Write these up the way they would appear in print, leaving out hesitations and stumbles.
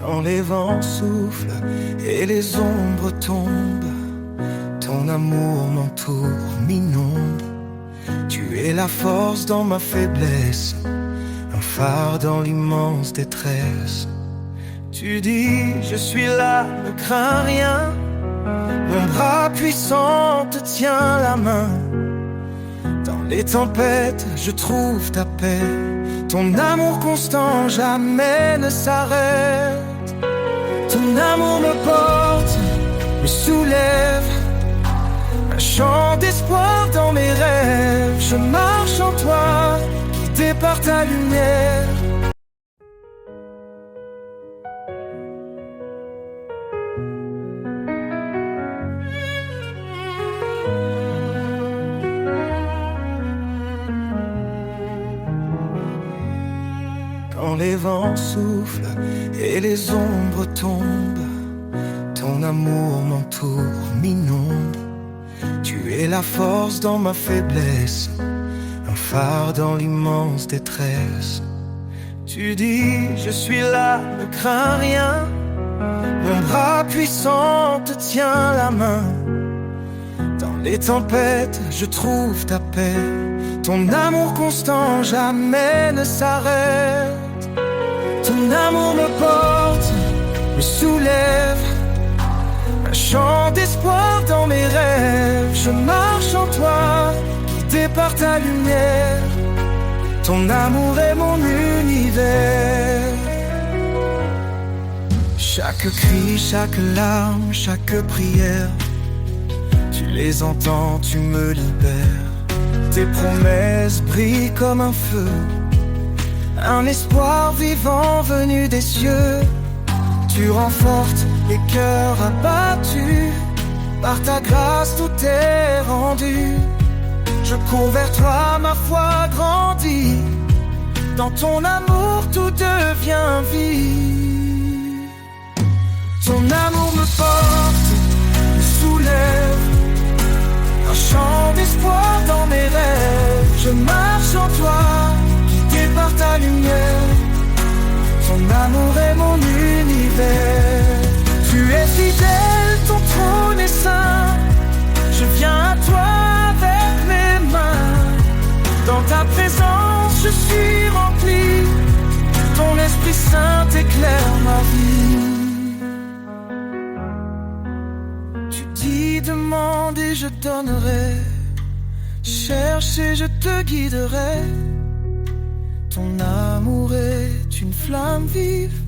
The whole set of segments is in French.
Quand les vents soufflent et les ombres tombent, ton amour m'entoure, m'inonde. Tu es la force dans ma faiblesse, un phare dans l'immense détresse. Tu dis, je suis là, ne crains rien. Mon bras puissant te tient la main. Dans les tempêtes, je trouve ta paix. Ton amour constant jamais ne s'arrête. Ton amour me porte, me soulève. Un chant d'espoir dans mes rêves. Je marche en toi, guidé par ta lumière. Quand les vents soufflent et les ombres tombent, ton amour m'entoure, m'inonde. Tu es la force dans ma faiblesse, un phare dans l'immense détresse. Tu dis, je suis là, ne crains rien. Mon bras puissant te tient la main. Dans les tempêtes, je trouve ta paix. Ton amour constant jamais ne s'arrête. Ton amour me porte, me soulève. Un chant d'espoir dans mes rêves. Je marche en toi, guidé par ta lumière. Ton amour est mon univers. Chaque cri, chaque larme, chaque prière, tu les entends, tu me libères. Tes promesses brillent comme un feu, un espoir vivant venu des cieux. Tu renforces les cœurs abattus, par ta grâce tout est rendu. Je cours vers toi, ma foi grandit. Dans ton amour tout devient vie. Ton amour me porte, me soulève. Un chant d'espoir dans mes rêves. Je marche en toi, guidé par ta lumière. Ton amour est mon univers. Tu es fidèle, ton trône est saint. Je viens à toi avec mes mains. Dans ta présence je suis rempli. Ton Esprit Saint éclaire ma vie. Tu dis demande et je donnerai. Cherche et je te guiderai. Ton amour est une flamme vive,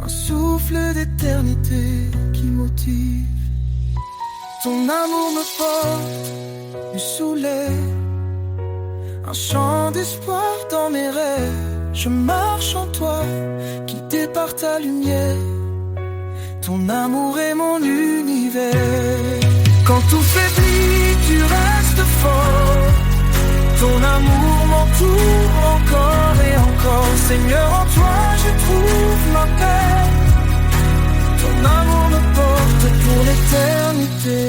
un souffle d'éternité qui motive. Ton amour me porte, me soulève. Un chant d'espoir dans mes rêves. Je marche en toi, guidé par ta lumière. Ton amour est mon univers. Quand tout faiblit, tu restes fort. Ton amour m'entoure encore et encore. Seigneur, en toi je trouve ma paix. Ton amour me porte pour l'éternité.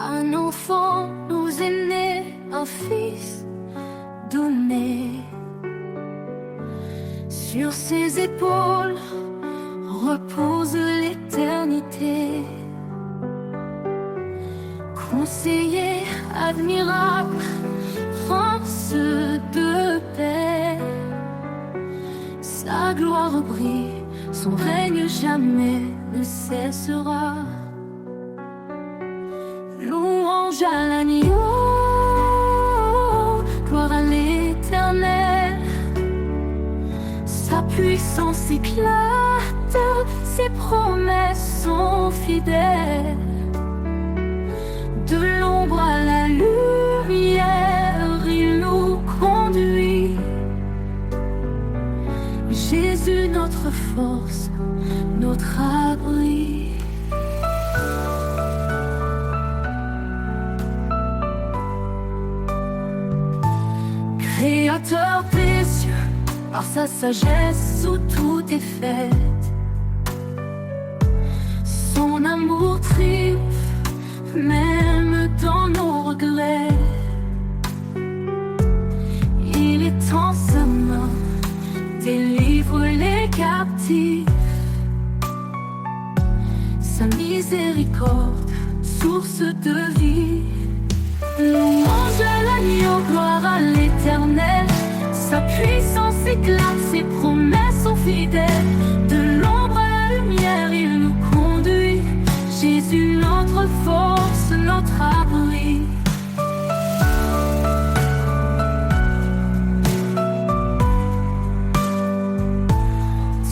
Un enfant nous est né, un fils donné. Sur ses épaules repose l'éternité. Conseiller admirable, prince de paix. Sa gloire brille, son règne jamais ne cessera. Louange à l'agneau, gloire à l'Éternel. Sa puissance éclate, ses promesses sont fidèles. De l'ombre à la lumière, il nous conduit. Jésus, notre force, notre abri. Créateur des cieux, par sa sagesse où tout est fait. Son amour triomphe même dans nos regrets. Il est en sa main, délivre les captifs. Sa miséricorde, source de vie. Louange à l'agneau, gloire à l'Éternel. Sa puissance éclate, ses promesses sont fidèles. De l'ombre à la lumière, il nous conduit. Jésus, notre force, notre abri.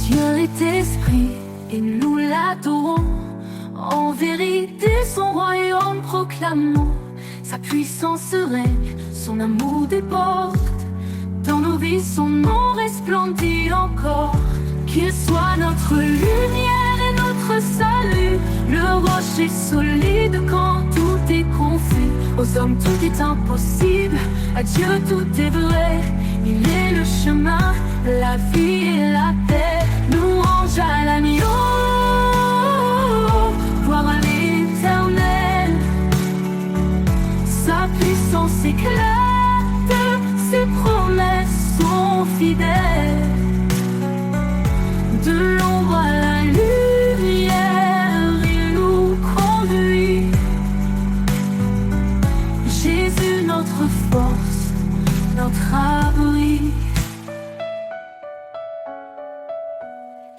Dieu est esprit et nous l'adorons. En vérité, son royaume proclamons. Sa puissance règne, son amour déborde. Dans nos vies, son nom resplendit encore. Qu'il soit notre lumière et notre salut, le rocher solide quand tout est confus. Aux hommes tout est impossible, à Dieu tout est vrai. Il est le chemin, la vie et la paix. Louange à l'agneau, gloire à l'Éternel. Sa puissance éclate, ses promesses sont fidèles. De l'ombre à la lumière, il nous conduit. Jésus, notre force, notre abri.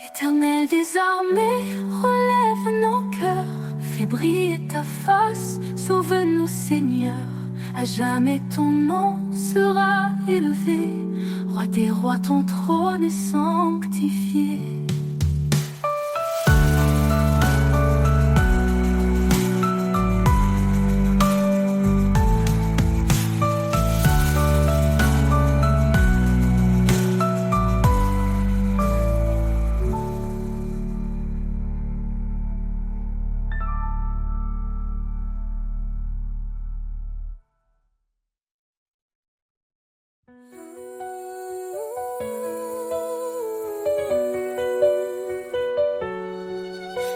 Éternel des armées, relève nos cœurs. Fais briller ta face, sauve-nous Seigneur. À jamais ton nom sera élevé. Roi des rois, ton trône est sanctifié.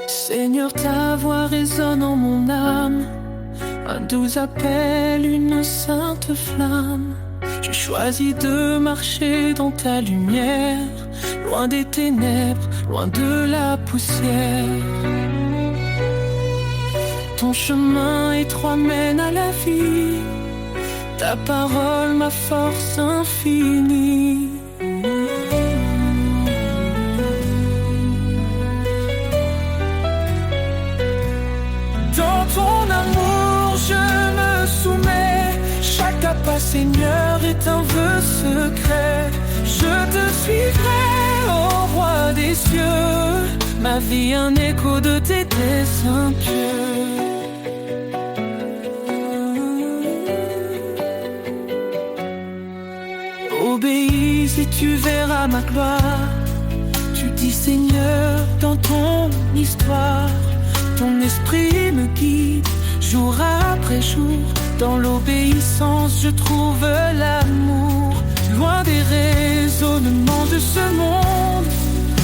Seigneur, ta voix résonne en mon âme, un doux appel, une sainte flamme. Je choisis de marcher dans ta lumière, loin des ténèbres, loin de la poussière. Ton chemin étroit mène à la vie, ta parole, ma force infinie. Dans ton amour je me soumets, chaque pas Seigneur est un vœu secret. Je te suivrai, ô roi des cieux, ma vie un écho de tes desseins pieux. Obéis et tu verras ma gloire. Tu dis Seigneur dans ton histoire. Ton esprit me guide jour après jour. Dans l'obéissance je trouve l'amour. Loin des raisonnements de ce monde,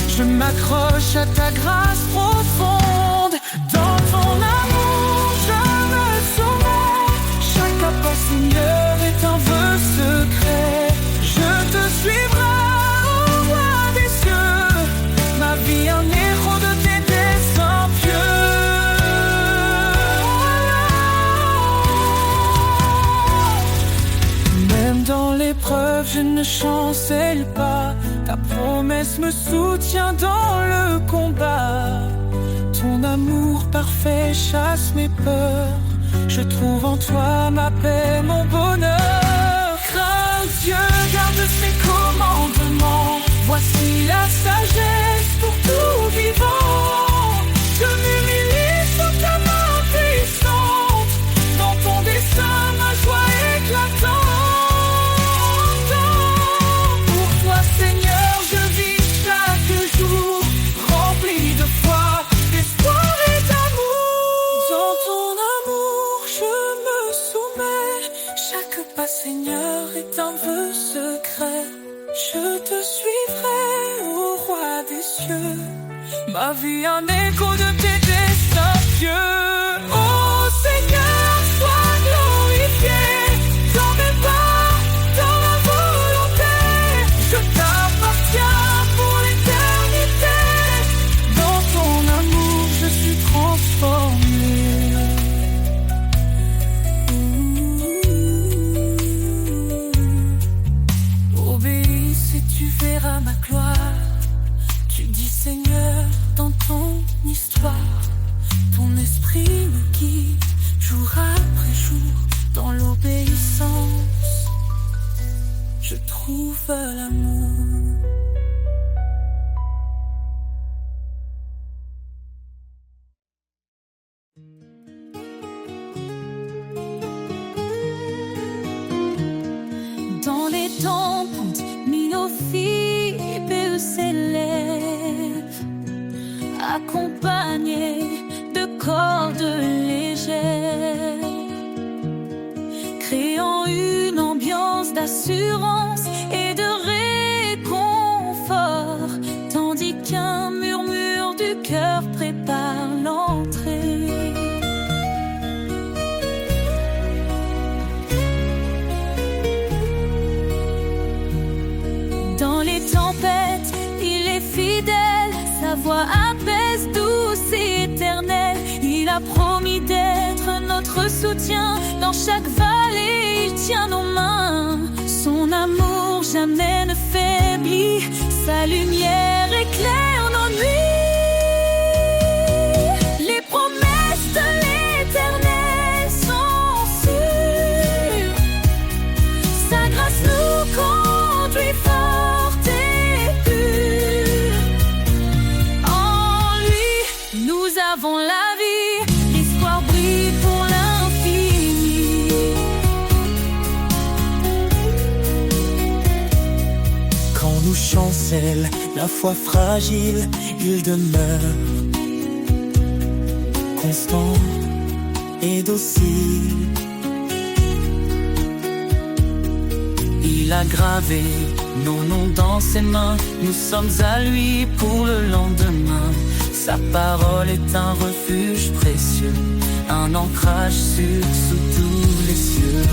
je m'accroche à ta grâce profonde. Dans ton amour je me soumets, chaque pas Seigneur est un vœu secret. Je te suivrai, ô roi des cieux, ma vie un héros de tes desseins pieux. Même dans l'épreuve je ne chancelle pas, ta promesse me soutient dans le combat. Ton amour parfait chasse mes peurs, je trouve en toi ma paix, mon bonheur. Crains Dieu, garde ses commandements, voici la sagesse pour tout vivant. Je m'humilie sous ta main puissante, dans ton dessein ma joie éclatante. Pour toi Seigneur je vis chaque jour, rempli de foi, d'espoir et d'amour. Dans ton amour je me soumets, chaque pas Seigneur est un vœu secret. Je suivrai au roi des cieux. Ma vie un écho de tes desseins pieux. Oh Seigneur, sois glorifié dans mes pas, dans ma volonté. Je t'appartiens pour l'éternité. Dans ton amour, je suis transformé. Obéis et tu verras ma gloire. Tu dis Seigneur, dans ton histoire, ton esprit me guide jour après jour. Dans l'obéissance, je trouve l'amour. Dans les tempêtes, Minophibé s'élève, accompagné de cordes légères, créant une ambiance d'assurance et de réconfort, tandis qu'un murmure du cœur prépare l'entrée. Dans les tempêtes, il est fidèle, sa voix apaise, douce et éternelle. Il a promis d'être notre soutien dans chaque vallée, il tient nos mains. Son amour jamais ne faiblit, sa lumière éclaire nos nuits. Les promesses de l'Éternel sont sûres, sa grâce nous conduit fort et pur. En lui, nous avons la vie, l'espoir brille pour l'infini. Quand nous chancelle la foi fragile, il demeure constant et docile. Il a gravé nos noms dans ses mains, nous sommes à lui pour le lendemain. Sa parole est un refuge précieux, un ancrage sûr sous tous les cieux.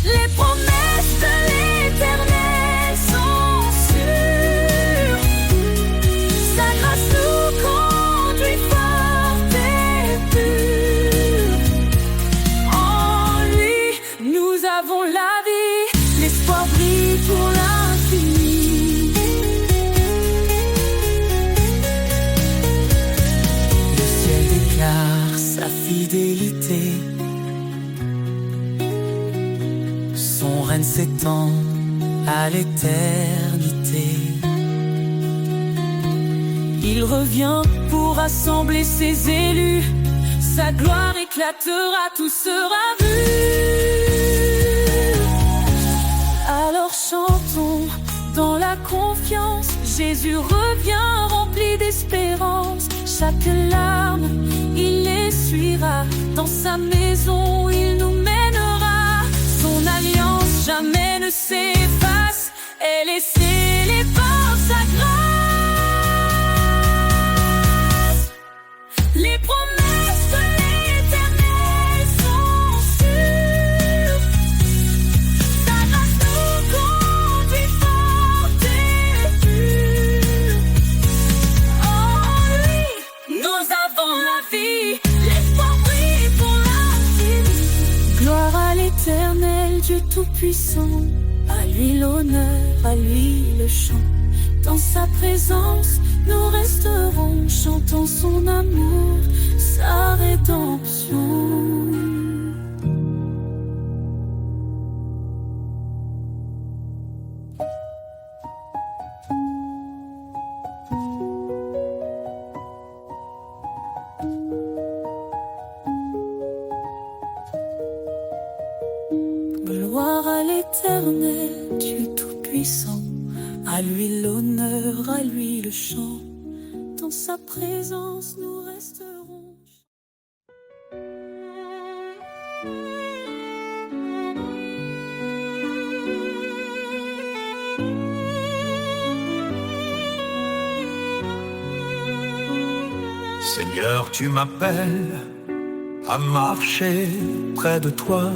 Les promesses de l'Éternel sont sûres, sa grâce nous conduit fort et pur. En lui, nous avons la vie, l'espoir brille pour l'infini. Le ciel déclare sa fidélité, son règne s'étend à l'éternité. Il revient pour rassembler ses élus, sa gloire éclatera, tout sera vu. Alors chantons dans la confiance, Jésus revient rempli d'espérance. Chaque larme, il essuiera, dans sa maison il nous mènera. Son alliance jamais ne s'efface, elle est scellée par sa grâce. Les promesses de l'Éternel sont sûres, sa grâce nous conduit fort et pur. En lui, nous avons la vie, l'espoir brille pour l'infini. Gloire à l'Éternel, Dieu Tout-Puissant, à lui l'honneur, à lui le chant. Dans sa présence, nous resterons, chantant son amour, sa rédemption. Gloire à l'Éternel, Dieu Tout-Puissant, à lui l'honneur, à lui le chant. Dans sa présence, nous resterons. Seigneur, tu m'appelles à marcher près de toi.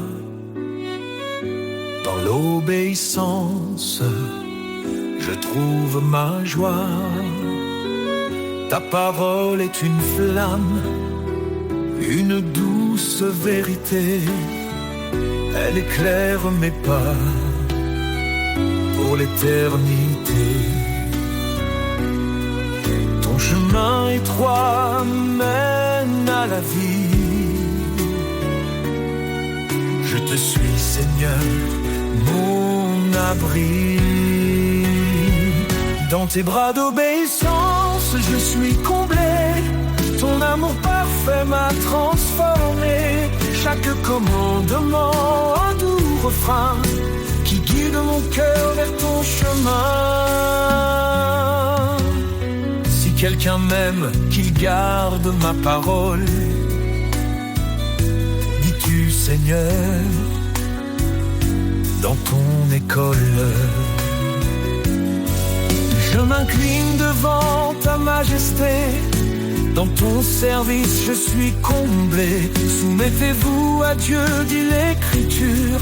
Dans l'obéissance, je trouve ma joie. Ta parole est une flamme, une douce vérité. Elle éclaire mes pas pour l'éternité. Ton chemin étroit mène à la vie. Je te suis, Seigneur, mon abri. Dans tes bras d'obéissance, je suis comblé. Ton amour parfait m'a transformé. Chaque commandement, un doux refrain qui guide mon cœur vers ton chemin. Si quelqu'un m'aime, qu'il garde ma parole. Dis-tu, Seigneur, dans ton école. Je m'incline devant ta majesté. Dans ton service, je suis comblé. Soumettez-vous à Dieu, dit l'Écriture.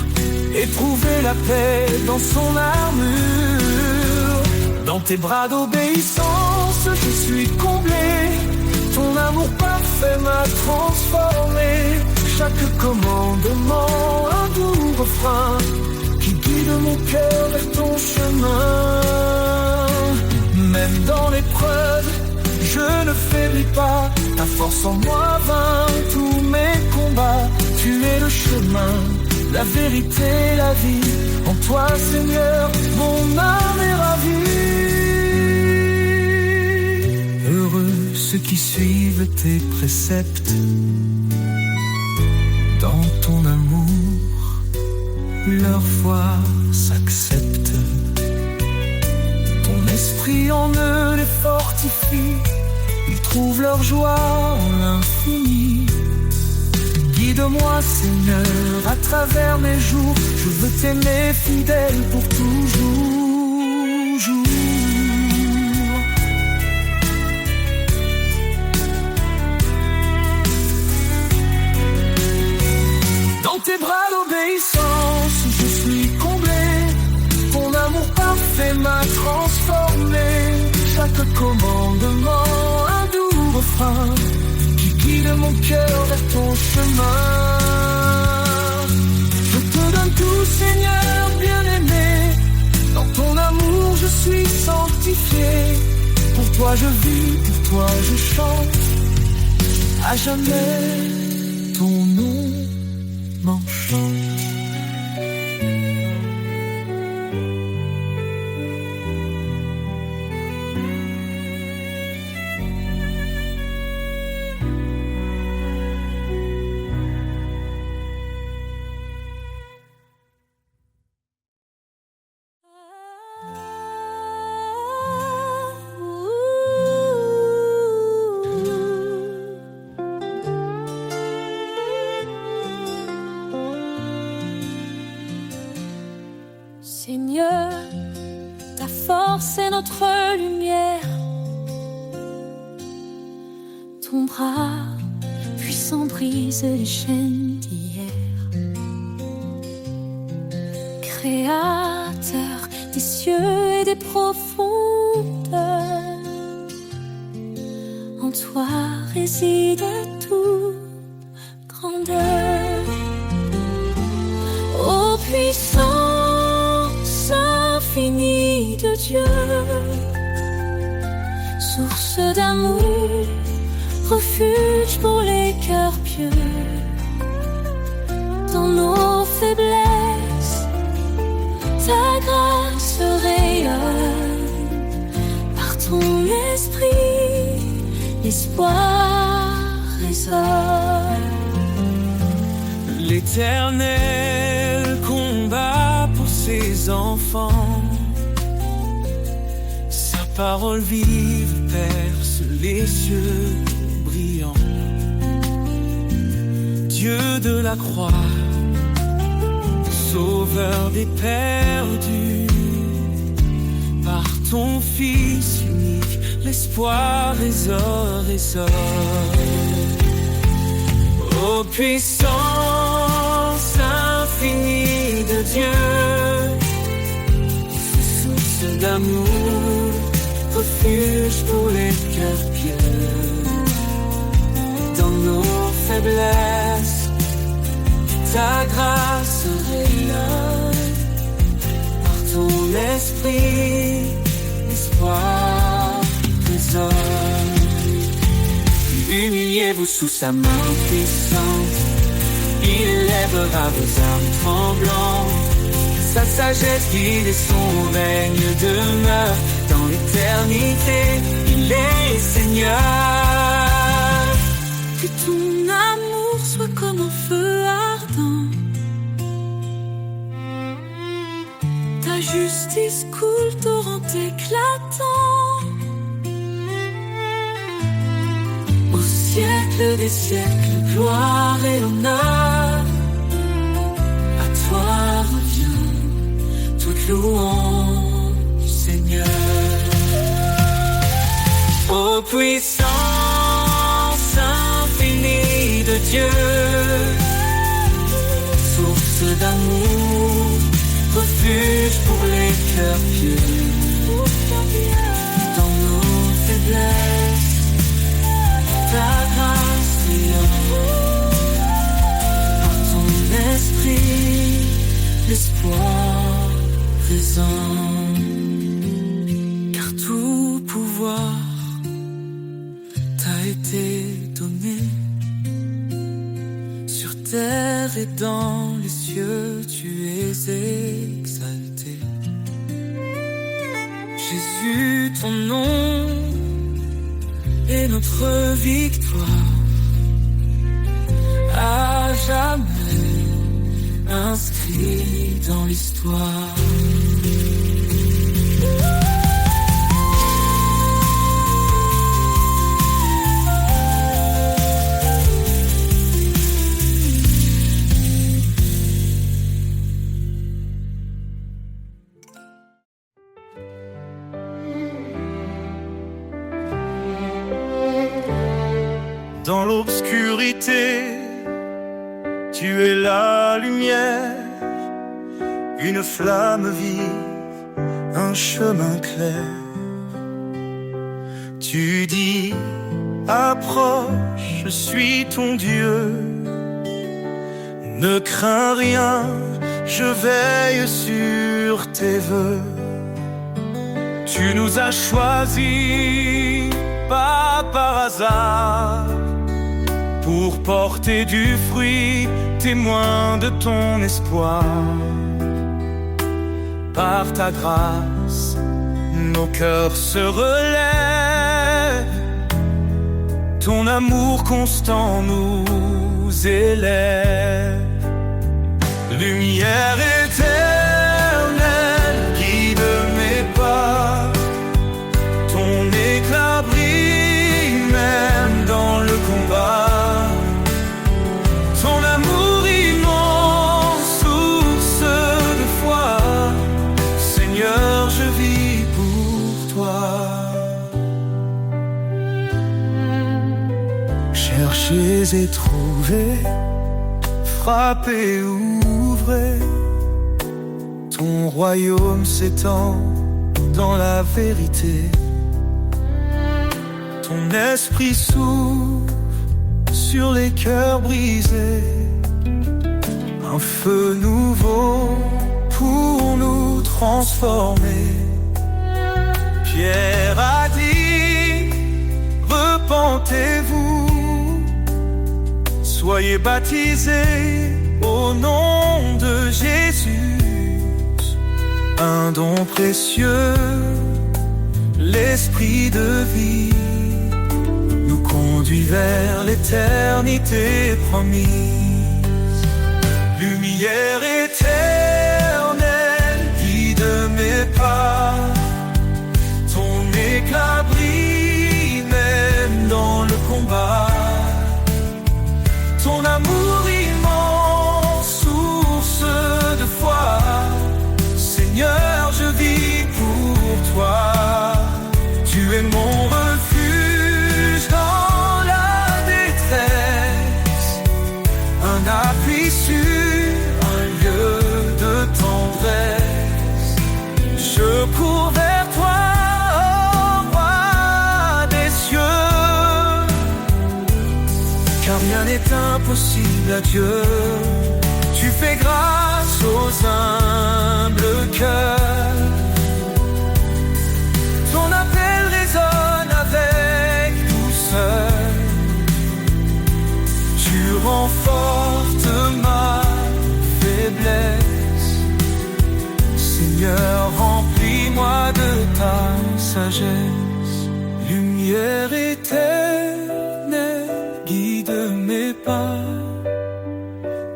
Éprouvez la paix dans son armure. Dans tes bras d'obéissance, je suis comblé. Ton amour parfait m'a transformé. Chaque commandement, un doux refrain qui guide mon cœur vers ton chemin. Même dans l'épreuve, je ne faiblis pas. Ta force en moi vainc tous mes combats. Tu es le chemin, la vérité, la vie. En toi, Seigneur, mon âme est ravie. Heureux ceux qui suivent tes préceptes. Dans ton amour, leur foi s'accepte. Ton esprit en eux les fortifie. Ils trouvent leur joie en l'infini. Guide-moi, Seigneur, à travers mes jours. Je veux t'aimer fidèle pour toujours. Dans tes bras d'obéissance, je suis comblé. Ton amour parfait m'a transformé. Chaque commandement, un doux refrain qui guide mon cœur vers ton chemin. Je te donne tout, Seigneur bien-aimé. Dans ton amour, je suis sanctifié. Pour toi je vis, pour toi je chante. À jamais, ton nom m'enchante. Seigneur, ta force est notre lumière. Ton bras puissant brise les chaînes d'hier. Créateur des cieux et des profondeurs, en toi réside toute grandeur. Ô puissance infinie de Dieu, source d'amour, refuge pour les cœurs pieux. Dans nos faiblesses, ta grâce rayonne. Par ton esprit, l'espoir résonne. L'Éternel combat pour ses enfants. Sa parole vive perce les cieux brillants. Dieu de la croix, sauveur des perdus, par ton Fils unique, l'espoir résore. Ô puissance infinie de Dieu, source d'amour, refuge pour les cœurs pieux. Dans nos faiblesses, ta grâce rayonne. Par ton esprit, l'espoir résonne. Humiliez-vous sous sa main puissante, il élèvera vos âmes tremblantes. Sa sagesse guide et son règne demeure. Dans l'éternité, il est Seigneur. Que ton amour soit comme un feu ardent, ta justice coule, torrent éclatant. Au siècle des siècles, gloire et honneur, à toi revient toute louange, Seigneur. Ô puissance infinie de Dieu, source d'amour, refuge pour les cœurs pieux. Dans nos faiblesses, ta grâce rayonne. Par ton esprit, l'espoir résonne. Car tout pouvoir t'a été donné, sur terre et dans les cieux, tu es exalté. Jésus, ton nom est notre victoire, à jamais inscrit dans l'histoire. Dans l'obscurité, tu es la lumière, une flamme vive, un chemin clair. Tu dis, approche, je suis ton Dieu. Ne crains rien, je veille sur tes vœux. Tu nous as choisis, pas par hasard, pour porter du fruit, témoin de ton espoir. Par ta grâce, nos cœurs se relèvent. Ton amour constant nous élève. Lumière éternelle, guide mes pas. Ton éclat brille même dans le combat. Ton amour immense, source de foi. Seigneur, je vis pour toi. Cherchez et trouvez, frappez, ouvrez. Ton royaume s'étend dans la vérité. Ton esprit s'ouvre sur les cœurs brisés. Un feu nouveau pour nous transformer. Pierre a dit, repentez-vous, soyez baptisés au nom de Jésus. Un don précieux, l'esprit de vie, nous conduit vers l'éternité promise. Lumière éternelle, guide mes pas. Ton éclat brille même dans le combat. Ton amour immense, source de foi. Seigneur, je vis pour toi. impossible à Dieu. Tu fais grâce aux humbles cœurs. Ton appel résonne avec douceur. Tu renforces ma faiblesse. Seigneur, remplis-moi de ta sagesse. Lumière éternelle, guide mes pas.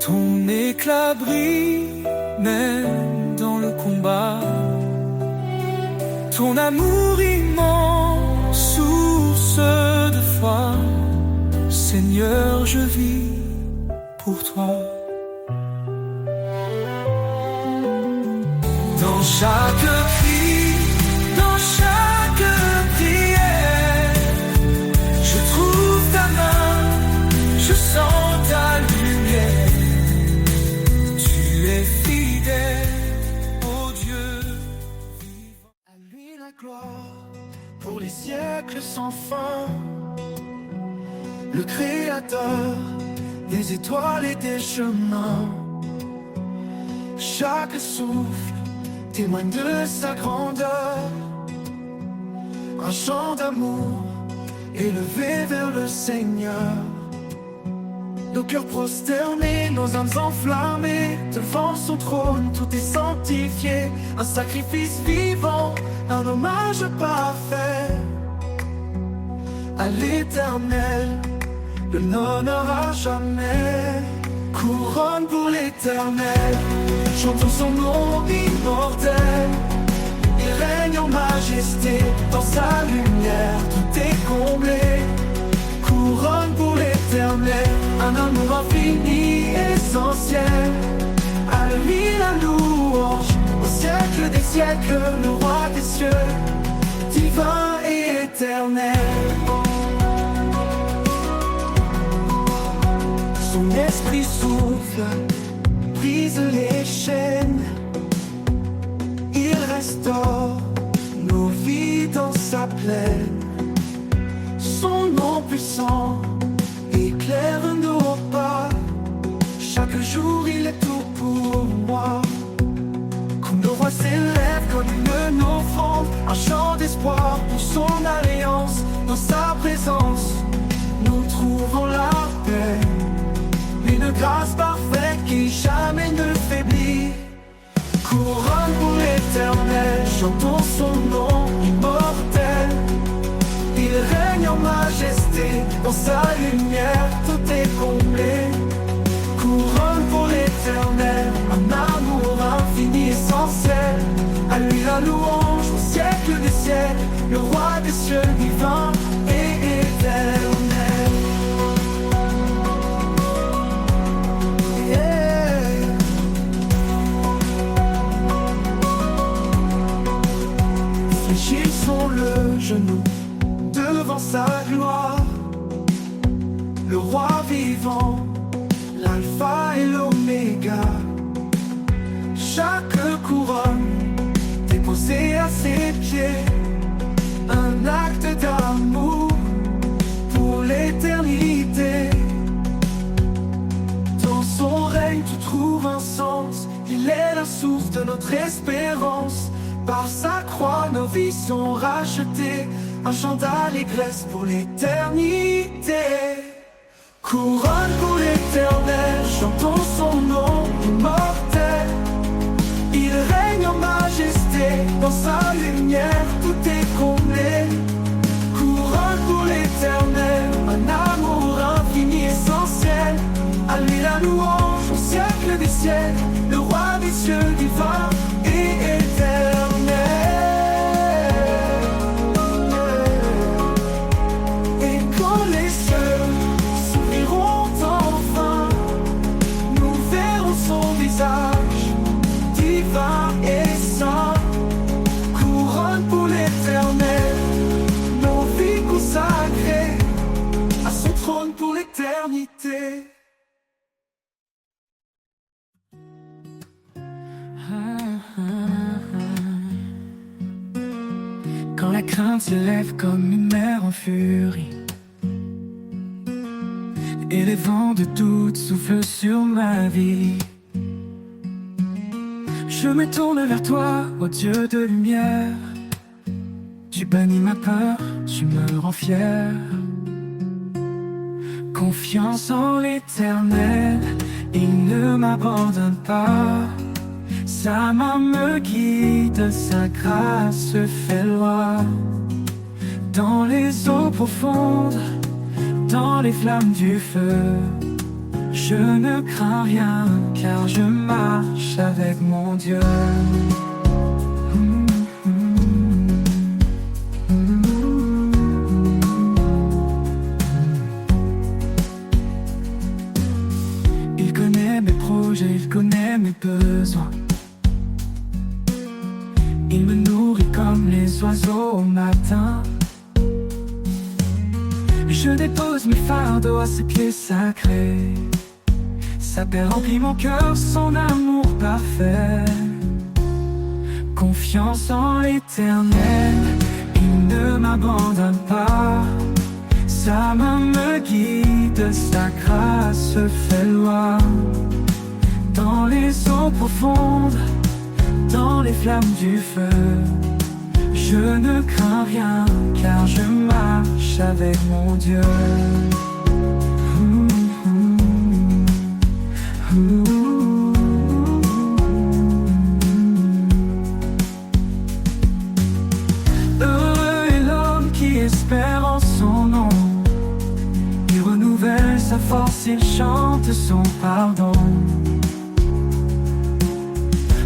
Ton éclat brille même dans le combat. Ton amour immense, source de foi. Seigneur, je vis pour toi. Dans chaque cri, dans chaque prière, je trouve ta main, je sens ta lumière. Tu es fidèle, ô Dieu vivant. À lui la gloire pour les siècles sans fin. Le Créateur des étoiles et des chemins. Chaque souffle témoigne de sa grandeur. Un chant d'amour élevé vers le Seigneur. Nos cœurs prosternés, nos âmes enflammées, devant son trône, tout est sanctifié. Un sacrifice vivant, un hommage parfait à l'Éternel, le l'honneur à jamais. Couronne pour l'Éternel, chantons son nom immortel. Il règne en majesté, dans sa lumière tout est comblé. Couronne pour l'Éternel, un amour infini, essentiel. À lui la louange, au siècle des siècles, le roi des cieux, divin et éternel. Son esprit souffle, brise les chaînes. Il restaure nos vies dans sa plaine. Son nom puissant éclaire nos pas. Chaque jour il est tout pour moi. Comme le roi s'élève comme une offrande, un chant d'espoir pour son alliance. Dans sa présence, nous trouvons la paix. Une grâce parfaite qui jamais ne faiblit. Couronne pour l'Éternel, chantons son nom immortel. Il règne en majesté, dans sa lumière tout est comblé. Couronne pour l'Éternel, un amour infini essentiel. À lui la louange au siècle des siècles, le roi des cieux divin et éternel. Fléchissons le genou devant sa gloire. Le roi vivant, l'alpha et l'oméga. Chaque couronne déposée à ses pieds, un acte d'amour pour l'éternité. Dans son règne tout trouve un sens. Il est la source de notre espérance. Par sa croix nos vies sont rachetées. Un chant d'allégresse pour l'éternité. Couronne pour l'Éternel, chantons son nom immortel. Il règne en majesté, dans sa lumière tout est comblé. Couronne pour l'Éternel, un amour infini essentiel. À lui la louange au siècle des siècles, le roi des cieux divin et éternel. Et quand les cieux s'ouvriront enfin, nous verrons son visage divin et saint. Couronne pour l'Éternel, nos vies consacrées à son trône pour l'éternité. Quand la crainte s'élève comme une mer en furie, les et les vents de doute soufflent sur ma vie. Je me tourne vers toi, ô Dieu de lumière. Tu bannis ma peur, tu me rends fier. Confiance en l'Éternel, il ne m'abandonne pas. Sa main me guide, sa grâce fait loi. Dans les eaux profondes, dans les flammes du feu, je ne crains rien, car je marche avec mon Dieu. Il connaît mes projets, il connaît mes besoins. Il me nourrit comme les oiseaux au matin. Je dépose mes fardeaux à ses pieds sacrés. Sa paix remplit mon cœur, son amour parfait. Confiance en l'Éternel, il ne m'abandonne pas. Sa main me guide, sa grâce fait loi. Dans les eaux profondes, dans les flammes du feu, je ne crains rien, car je marche avec mon Dieu. Heureux est l'homme qui espère en son nom. Il renouvelle sa force, il chante son pardon.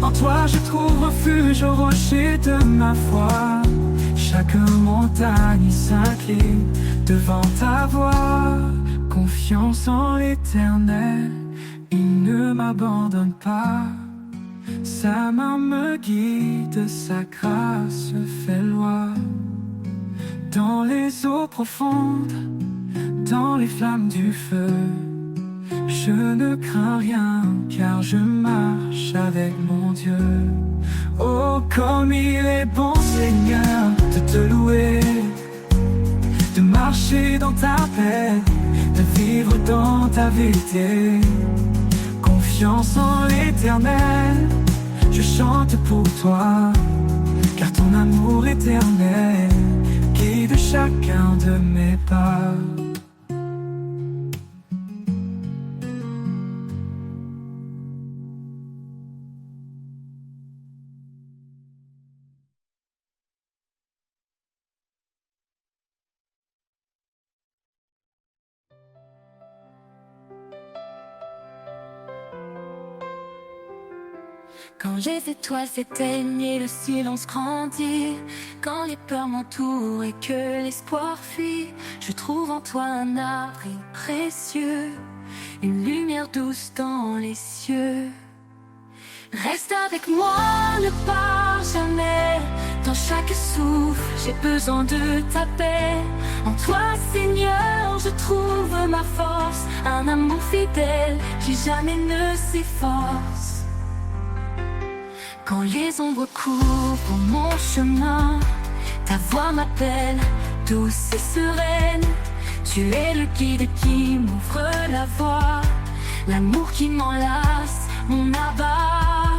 En toi je trouve refuge au rocher de ma foi. Chaque montagne s'incline devant ta voix. Confiance en l'Éternel, il ne m'abandonne pas. Sa main me guide, sa grâce fait loi. Dans les eaux profondes, dans les flammes du feu, je ne crains rien, car je marche avec mon Dieu. Oh, comme il est bon, Seigneur, de te louer, de marcher dans ta paix, de vivre dans ta vérité. Confiance en l'Éternel, je chante pour toi, car ton amour éternel guide chacun de mes pas. Quand les étoiles s'éteignent et le silence grandit, quand les peurs m'entourent et que l'espoir fuit, je trouve en toi un abri précieux, une lumière douce dans les cieux. Reste avec moi, ne pars jamais. Dans chaque souffle, j'ai besoin de ta paix. En toi, Seigneur, je trouve ma force, un amour fidèle qui jamais ne s'efface. Quand les ombres couvrent mon chemin, ta voix m'appelle, douce et sereine. Tu es le guide qui m'ouvre la voie, l'amour qui m'enlace, mon abat.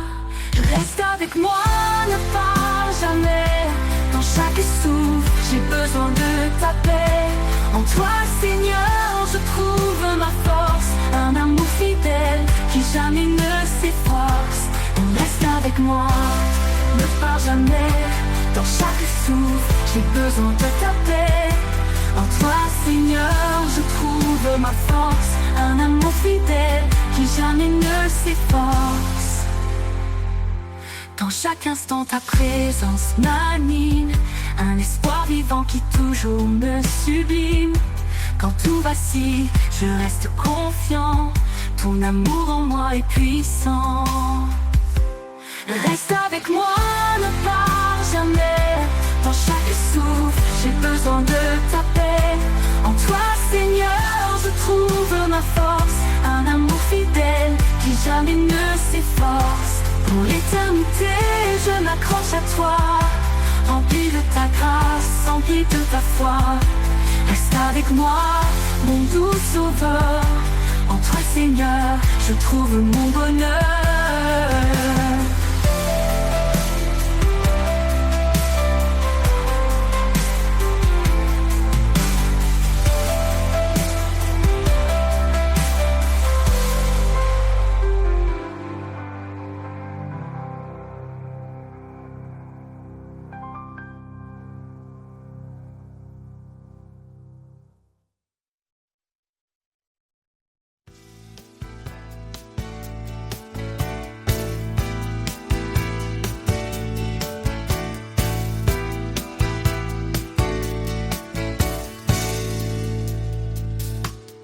Reste avec moi, ne pars jamais. Dans chaque souffle, j'ai besoin de ta paix. En toi, Seigneur, je trouve ma force, un amour fidèle qui jamais ne s'efface. Reste avec moi, ne pars jamais. Dans chaque souffle, j'ai besoin de ta paix. En toi, Seigneur, je trouve ma force, un amour fidèle qui jamais ne s'efface. Dans chaque instant, ta présence m'anime, un espoir vivant qui toujours me sublime. Quand tout vacille, je reste confiant, ton amour en moi est puissant. Reste avec moi, ne pars jamais. Dans chaque souffle, j'ai besoin de ta paix. En toi, Seigneur, je trouve ma force, un amour fidèle qui jamais ne s'efface. Pour l'éternité, je m'accroche à toi, rempli de ta grâce, rempli de ta foi. Reste avec moi, mon doux sauveur. En toi, Seigneur, je trouve mon bonheur.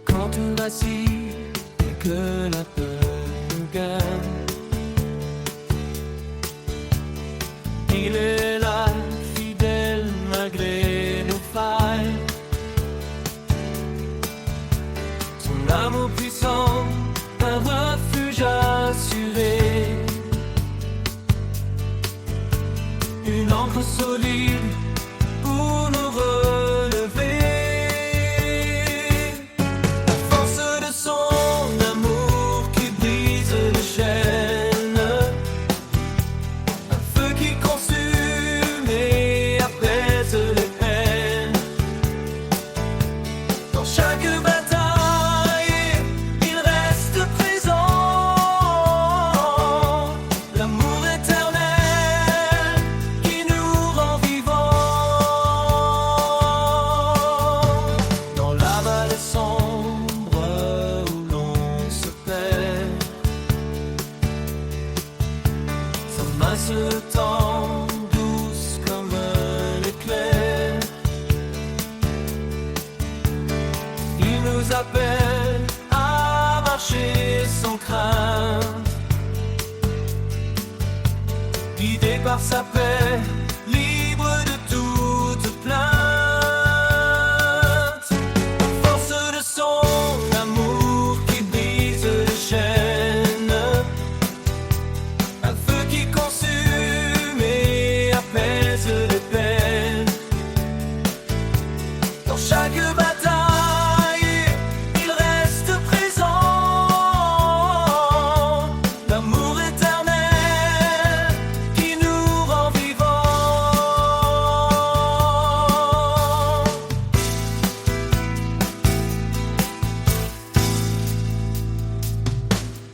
Quand tout vacille et que la peur nous gagne, il est là, fidèle malgré nos failles. Son amour puissant, un refuge assuré, une encre solide pour nous relever. Se tend douce comme l'éclair. Il nous appelle à marcher sans crainte, guidé par sa paix, libre de toute plainte. Force de son amour qui brise les chaînes, un feu qui consume les peines. Dans chaque bataille, il reste présent. L'amour éternel qui nous rend vivants.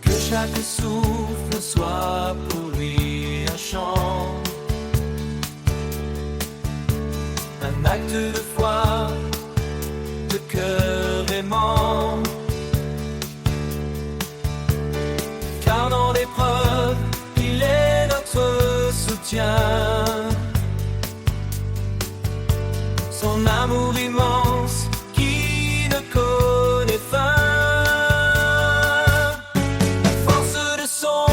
Que chaque souffle soit pour lui un chant, un acte de foi, de cœur aimant. Car dans l'épreuve, il est notre soutien. Son amour immense qui ne connaît fin. La force de son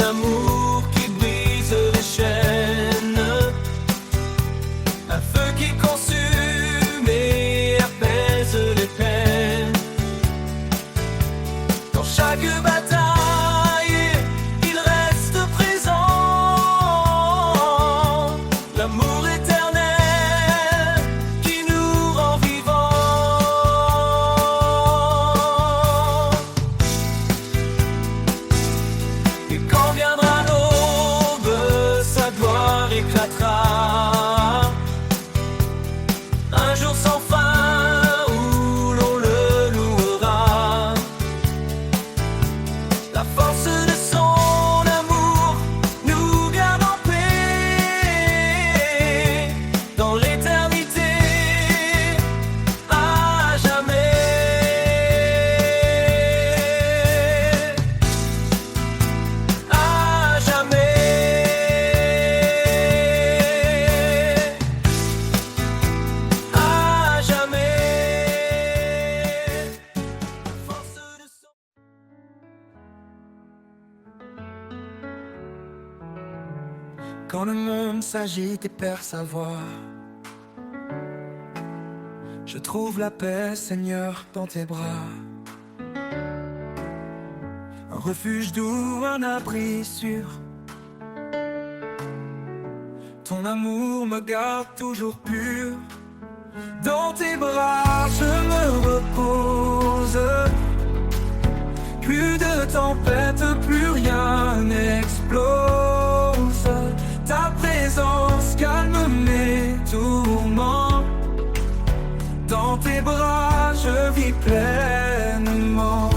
amour qui brise les chaînes, un feu qui consume et apaise les peines. Dans chaque bataille, il reste présent. L'amour éternel qui nous rend vivants. Et quand viendra l'aube, sa gloire éclatera. Un jour sans fin où l'on le louera. La force de son amour nous garde en paix dans l'éternité, à jamais. À jamais. À jamais. Force de son... Quand le monde s'agite et perd sa voix, je trouve la paix, Seigneur, dans tes bras. Un refuge doux, un abri sûr. Ton amour me garde toujours pur. Dans tes bras, je me repose. Plus de tempête, plus rien n'explose. Ta présence calme mes tourments. Dans tes bras, je vis pleinement.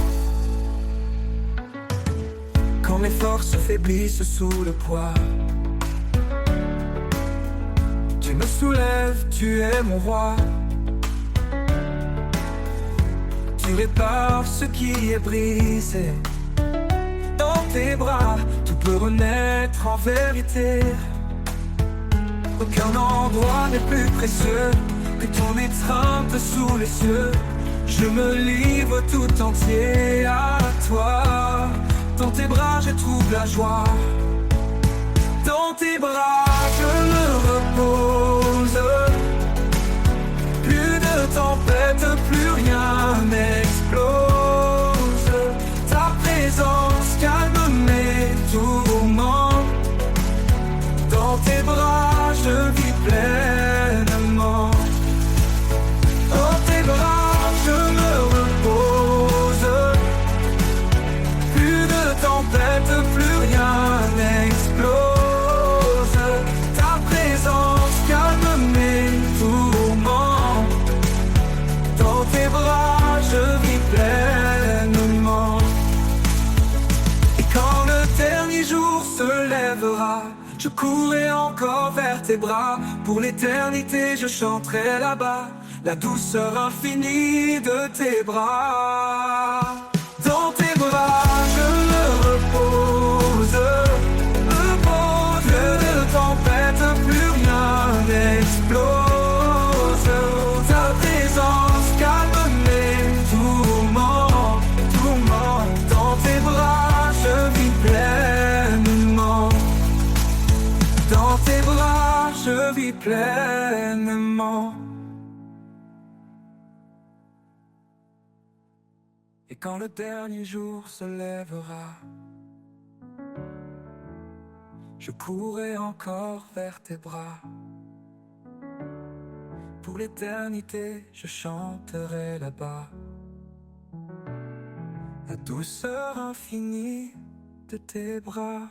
Quand mes forces faiblissent sous le poids, tu me soulèves, tu es mon roi. Tu répares ce qui est brisé. Dans tes bras, tout peut renaître en vérité. Aucun endroit n'est plus précieux que ton étreinte sous les cieux. Je me livre tout entier à toi. Dans tes bras, je trouve la joie. Dans tes bras, je me repose. Plus de tempête, plus rien n'explose. Ta présence calme mes tourments. Dans tes bras, je vis pleinement. Dans tes bras, je me repose. Plus de tempête, plus rien n'explose. Ta présence calme mes tourments. Dans tes bras, je vis pleinement. Et quand le dernier jour se lèvera, je courrai encore vers tes bras. Pour l'éternité, je chanterai là-bas la douceur infinie de tes bras. Dans tes bras, je me repose. Plus de tempête, plus rien n'explose. Ta présence calme mes tourments. Dans tes bras, je vis pleinement. Dans tes bras, je vis pleinement. Et quand le dernier jour se lèvera, je courrai encore vers tes bras. Pour l'éternité, je chanterai là-bas la douceur infinie de tes bras.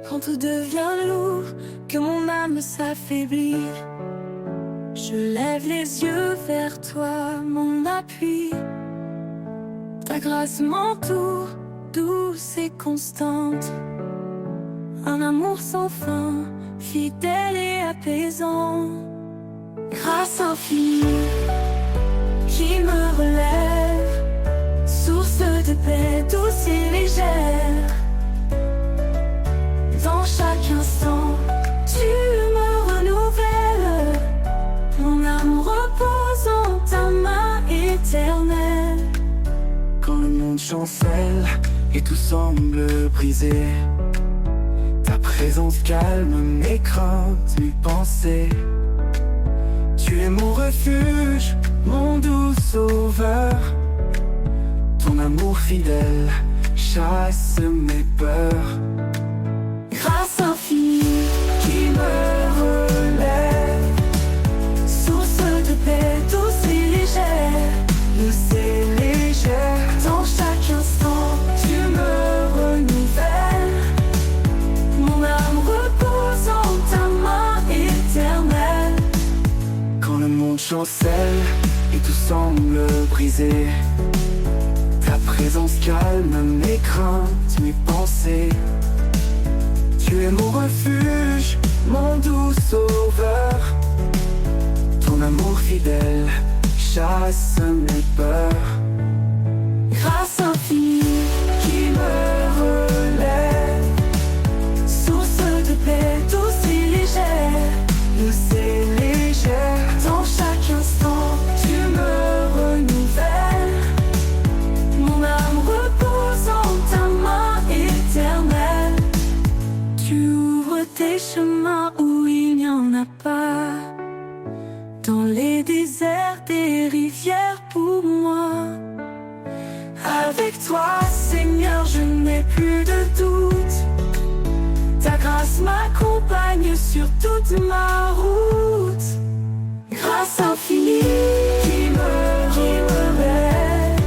Quand tout devient lourd, que mon âme s'affaiblit, je lève les yeux vers toi, mon appui. Ta grâce m'entoure, douce et constante. Un amour sans fin, fidèle et apaisant. Grâce infinie qui me relève, source de paix douce et légère. Dans chaque instant, tu me renouvelles. Mon âme repose en ta main éternelle. Quand le monde chancelle et tout semble brisé, ta présence calme mes craintes, mes pensées. Tu es mon refuge, mon doux sauveur. Ton amour fidèle chasse mes peurs. Grâce infinie qui me relève, source de paix douce et légère. Douce et légère. Dans chaque instant, tu me renouvelles. Mon âme repose en ta main éternelle. Quand le monde chancelle et tout semble brisé, ta présence calme mes craintes, mes pensées. Tu es mon refuge, mon doux sauveur. Ton amour fidèle chasse mes peurs. Grâce infinie qui me relève, source de paix douce et légère. Douce et légère. Dans chaque instant, tu me renouvelles. Mon âme repose en ta main éternelle. Tu ouvres tes chemins où il n'y en a pas. Dans les déserts, des rivières pour moi. Avec toi, Seigneur, je n'ai plus de doute. Ta grâce m'accompagne sur toute ma route. Grâce infinie qui me lève,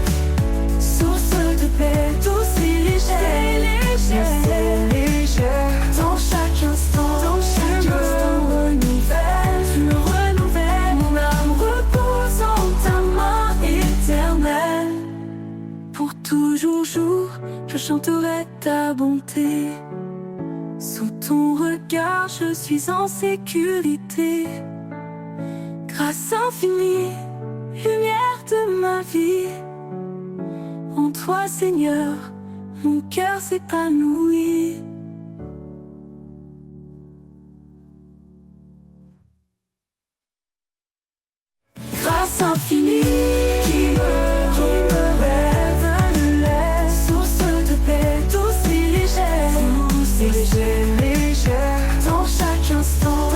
source de paix douce et légère. Dans chaque instant, je me renouvelle. Mon âme repose en ta main éternelle. Pour toujours jour, je chanterai ta bonté. Sous ton regard, je suis en sécurité. Grâce infinie, lumière de ma vie. En toi, Seigneur, mon cœur s'épanouit. Grâce infinie qui me lève, source de paix douce et légère. Dans chaque instant,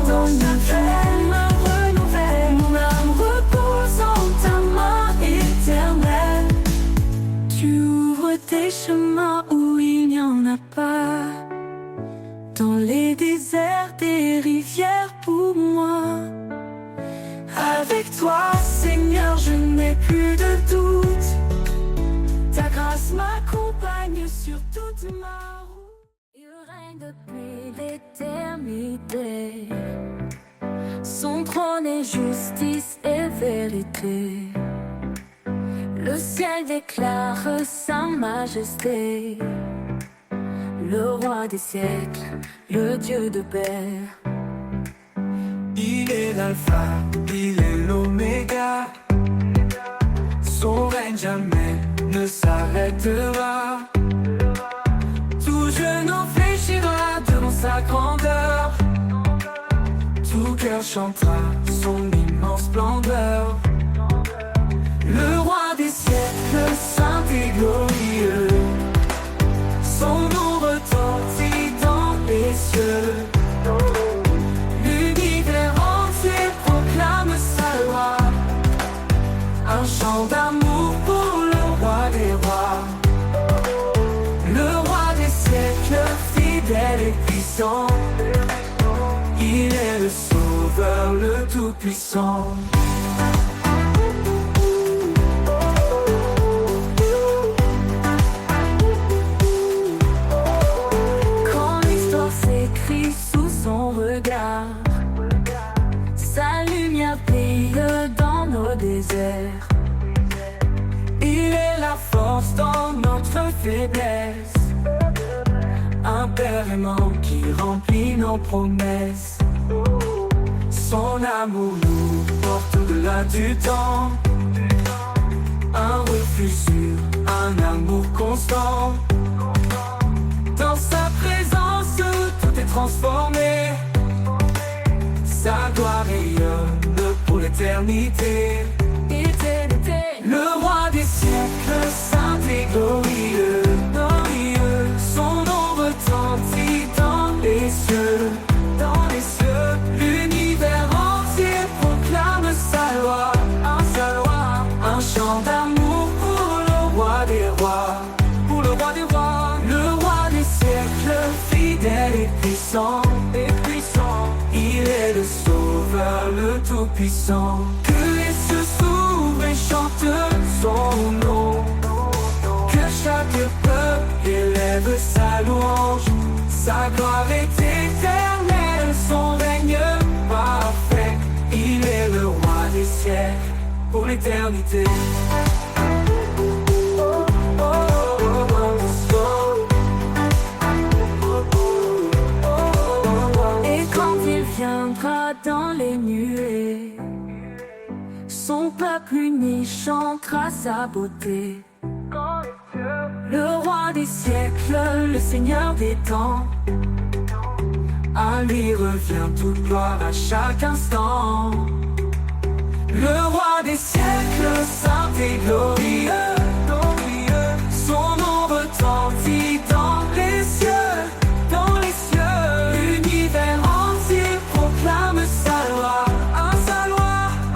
dans ma veine me renouvelle. Mon âme repose en ta main éternelle. Tu ouvres des chemins où il n'y en a pas. Dans les déserts, des rivières pour moi. Avec toi, Seigneur, je n'ai plus de doute. Ta grâce m'accompagne sur toute ma route. Il règne depuis l'éternité. Son trône est justice et vérité. Le ciel déclare sa majesté. Le roi des siècles, le Dieu de paix. Il est l'alpha, il est l'oméga. Son règne jamais ne s'arrêtera. Tout genou fléchira devant sa grandeur. Tout cœur chantera son immense splendeur. Le roi des siècles, saint et glorieux. Son nom retentit dans les cieux. L'univers entier proclame sa loi. Un chant d'amour pour le roi des rois. Le roi des siècles, fidèle et puissant. Il est le sauveur, le tout-puissant. Quand l'histoire s'écrit sous son regard, sa lumière brille dans nos déserts. Il est la force dans notre faiblesse. Un père aimant qui remplit nos promesses. Son amour nous porte au-delà du temps. Un refuge sûr, un amour constant. Dans sa présence, tout est transformé. Sa gloire rayonne pour l'éternité. Le roi des siècles, saint et glorieux. Son nom retentit dans les cieux. L'univers entier proclame sa loi. Un chant d'amour pour le roi des rois. Le roi des siècles, fidèle et puissant. Il est le sauveur, le tout-puissant. Que les cieux s'ouvrent et chantent son nom. Que chaque peuple élève sa louange. Sa gloire est éternelle, son règne parfait. Il est le roi des siècles pour l'éternité. Et quand il viendra dans les nuées, son peuple uni chantera sa beauté. Le roi des siècles, le Seigneur des temps, À lui revient toute gloire à chaque instant. Le roi des siècles, saint et glorieux. Son nom retentit dans les cieux. L'univers entier proclame sa loi.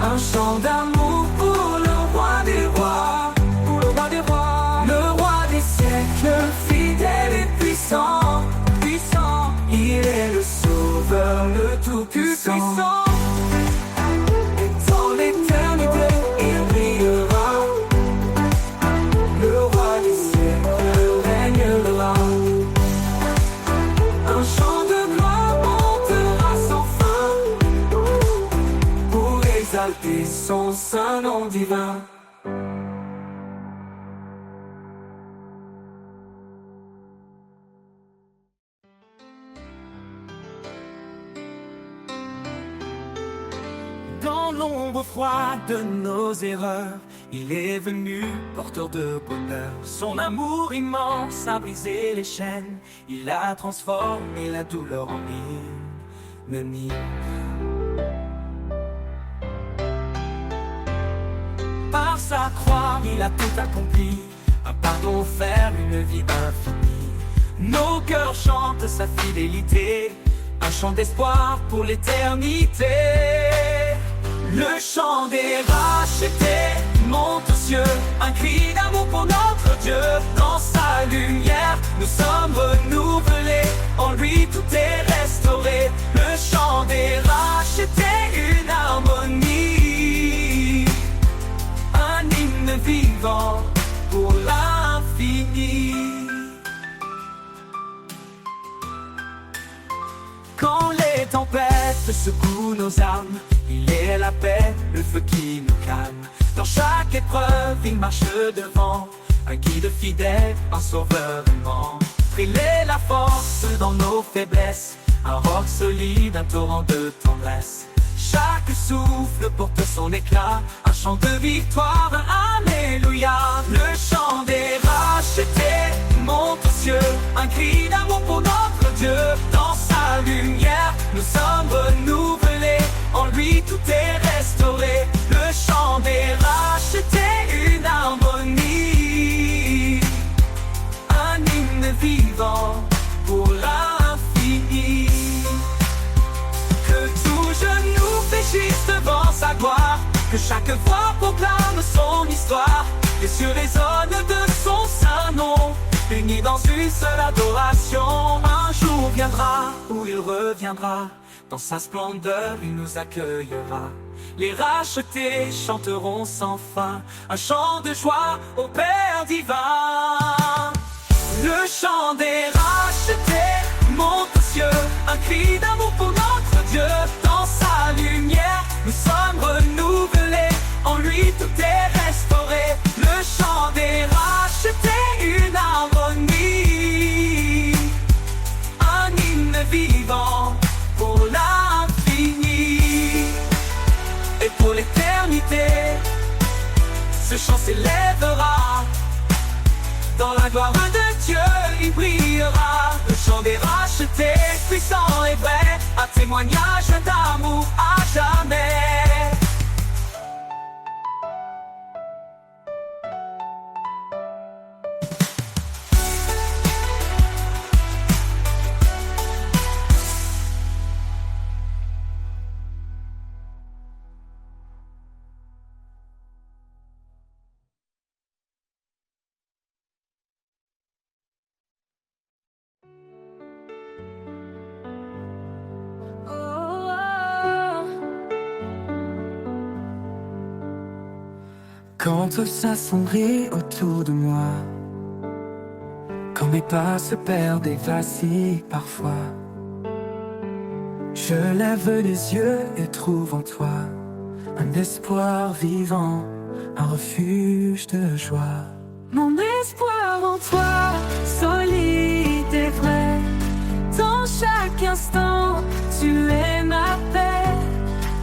Un chant d'amour pour le roi des rois. Le roi des siècles, son saint nom divin. Dans l'ombre froide de nos erreurs, il est venu porteur de bonheur. Son amour immense a brisé les chaînes, il a transformé la douleur en hymne. Par sa croix, il a tout accompli, un pardon offert, une vie infinie. Nos cœurs chantent sa fidélité, un chant d'espoir pour l'éternité. Le chant des rachetés monte aux cieux, un cri d'amour pour notre Dieu. Dans sa lumière, nous sommes renouvelés, en lui tout est restauré. Le chant des rachetés, une harmonie, un hymne vivant pour l'infini. Quand les tempêtes secouent nos âmes, il est la paix, le feu qui nous calme. Dans chaque épreuve, il marche devant, un guide fidèle, un sauveur aimant. Il est la force dans nos faiblesses, un roc solide, un torrent de tendresse. Chaque souffle porte son éclat, un chant de victoire, un alléluia. Le chant des rachetés monte aux cieux, un cri d'amour pour notre Dieu. Dans sa lumière, nous sommes renouvelés, en lui tout est restauré. Le chant des rachetés, une harmonie, un hymne vivant pour l'infini. Que tout genou fléchisse devant sa gloire, que chaque voix proclame son histoire. Les cieux résonnent de son saint nom, unis dans une seule adoration. Un jour viendra où il reviendra, dans sa splendeur il nous accueillera. Les rachetés chanteront sans fin, un chant de joie au Père divin. Le chant des rachetés monte aux cieux, un cri d'amour pour notre Dieu. Dans sa lumière, nous sommes renouvelés, en lui tout est restauré. Le chant des rachetés, une harmonie, un hymne vivant pour l'infini. Et pour l'éternité, ce chant s'élèvera, dans la gloire de Dieu il brillera. Le chant des rachetés, puissant et vrai, un témoignage d'amour à jamais. Quand tout s'assombrit autour de moi, quand mes pas se perdent et vacillent parfois, je lève les yeux et trouve en toi un espoir vivant, un refuge de joie. Mon espoir en toi, solide et vrai, dans chaque instant, tu es ma paix.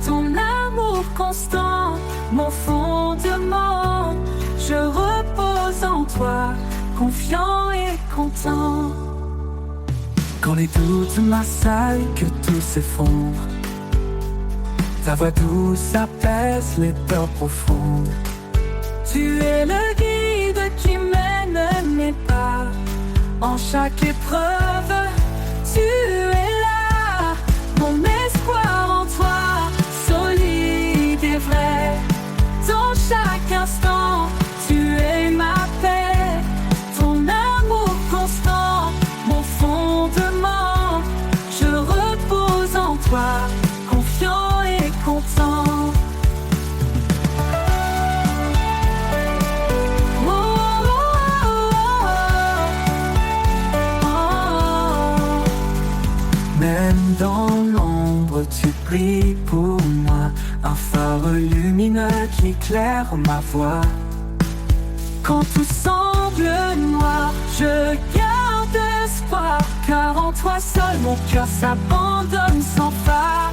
Ton amour constant, mon fondement, je repose en toi, confiant et content. Quand les doutes m'assaillent, que tout s'effondre, ta voix douce apaise les peurs profondes. Tu es le guide qui mène mes pas, en chaque épreuve, tu es là. Mon espoir en toi, solide et vrai, dans chaque instant, tu es ma paix. Ton amour constant, mon fondement, je repose en toi, confiant et content. Même dans l'ombre, tu brilles pour moi, un phare lumineux éclaire ma voie. Quand tout semble noir, je garde espoir, car en toi seul mon cœur s'abandonne sans phare.